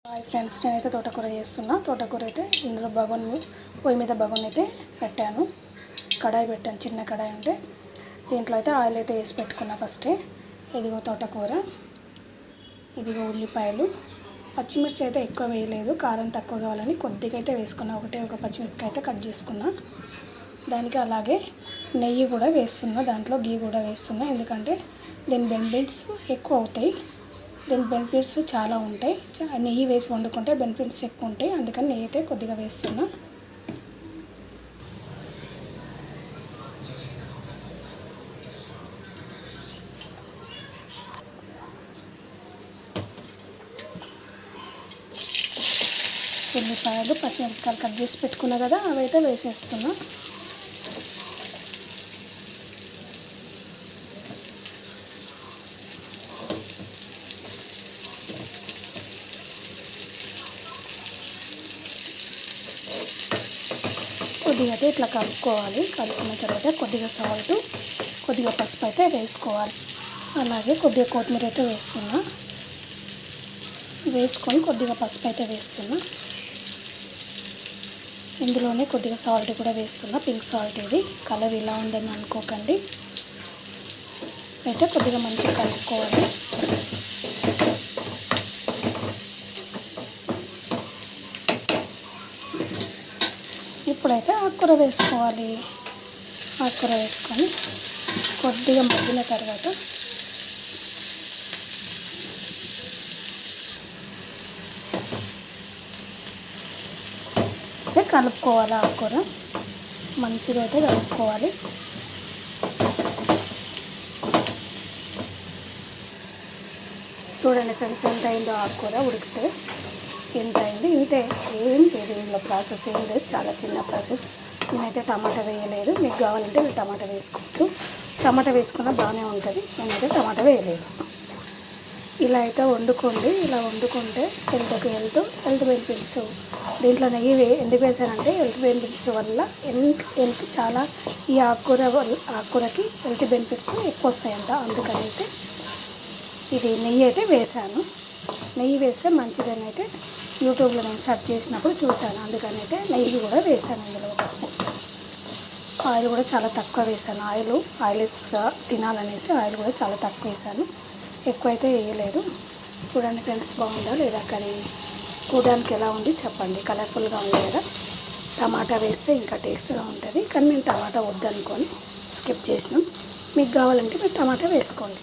Hi friends, నేనైతే తోటకూర చేస్తున్నా. తోటకూర అయితే ఇందులో పొయ్యి మీద బగోన్ అయితే పెట్టాను. కడాయి పెట్టాను, చిన్న కడాయి ఉంటే. దీంట్లో అయితే ఆయిల్ అయితే వేసి పెట్టుకున్నా ఫస్టే. ఇదిగో తోటకూర, ఇదిగో ఉల్లిపాయలు, పచ్చిమిర్చి అయితే ఎక్కువ వేయలేదు, కారం తక్కువ కావాలని కొద్దిగా అయితే వేసుకున్నా. ఒక పచ్చిమిరపకాయ అయితే కట్ చేసుకున్నా. దానికి అలాగే నెయ్యి కూడా వేస్తున్నా, దాంట్లో గీ కూడా వేస్తున్నా. ఎందుకంటే దీని బెనిఫిట్స్ ఎక్కువ అవుతాయి, దీని బెనిఫిట్స్ చాలా ఉంటాయి. నెయ్యి వేసి వండుకుంటే బెనిఫిట్స్ ఎక్కువ ఉంటాయి, అందుకని నెయ్యి అయితే కొద్దిగా వేస్తున్నా. ఉల్లిపాయలు, పచ్చిమిరపకాయలు కట్ చేసి పెట్టుకున్నా కదా, అవి అయితే వేసేస్తున్నా. కొద్దిగా అయితే ఇట్లా కలుపుకోవాలి. కలుపుకున్న తర్వాత కొద్దిగా సాల్ట్, కొద్దిగా పసుపు అయితే వేసుకోవాలి. అలాగే కొద్దిగా కొత్తిమీర అయితే వేసుకొని కొద్దిగా పసుపు అయితే వేస్తున్నా. ఇందులోనే కొద్దిగా సాల్ట్ కూడా వేస్తున్నా, పింక్ సాల్ట్. ఇది కలర్ ఇలా ఉందని అనుకోకండి. అయితే కొద్దిగా మంచిగా కలుపుకోవాలి. ఇప్పుడైతే ఆకుకూర వేసుకోవాలి. ఆకుకూర వేసుకొని కొద్దిగా మగ్గిన తర్వాత అయితే కలుపుకోవాలి. ఆకుకూర మంచిగా అయితే కలుపుకోవాలి. చూడండి ఫ్రెండ్స్, ఎంత అయిందో ఆకుకూర ఉడికితే. ఎంత అయింది, ఇంతే. ఏం లేదు ఇందులో, ప్రాసెస్ ఏం లేదు, చాలా చిన్న ప్రాసెస్. నేనైతే టమాటా వేయలేదు. మీకు కావాలంటే మీరు టమాటా వేసుకోవచ్చు, టమాటా వేసుకున్నా బాగానే ఉంటుంది. నేనైతే టమాటా వేయలేదు. ఇలా అయితే వండుకోండి. ఇలా వండుకుంటే హెల్త్ బెనిఫిట్స్. దీంట్లో నెయ్యి ఎందుకు వేసానంటే హెల్త్ బెనిఫిట్స్ వల్ల హెల్త్ చాలా, ఈ ఆకుకూరకి హెల్త్ బెనిఫిట్స్ ఎక్కువ వస్తాయంట. అందుకని అయితే ఇది నెయ్యి అయితే వేసాను. నెయ్యి వేస్తే మంచిదని అయితే యూట్యూబ్లో నేను సెర్చ్ చేసినప్పుడు చూశాను. అందుకని అయితే నెయ్యి కూడా వేసాను. ఇందులో ఒక స్పూన్ ఆయిల్ కూడా చాలా తక్కువ వేసాను. ఆయిల్స్గా తినాలనేసి ఆయిల్ కూడా చాలా తక్కువ వేసాను, ఎక్కువ అయితే వేయలేదు. చూడండి ఫ్రెండ్స్, బాగుందా లేదా కర్రీ? చూడడానికి ఎలా ఉంది చెప్పండి. కలర్ఫుల్గా ఉంది కదా. టమాటా వేస్తే ఇంకా టేస్ట్గా ఉంటుంది, కానీ మేము టమాటా వద్దనుకొని స్కిప్ చేసినాం. మీకు కావాలంటే మీరు టమాటా వేసుకోండి.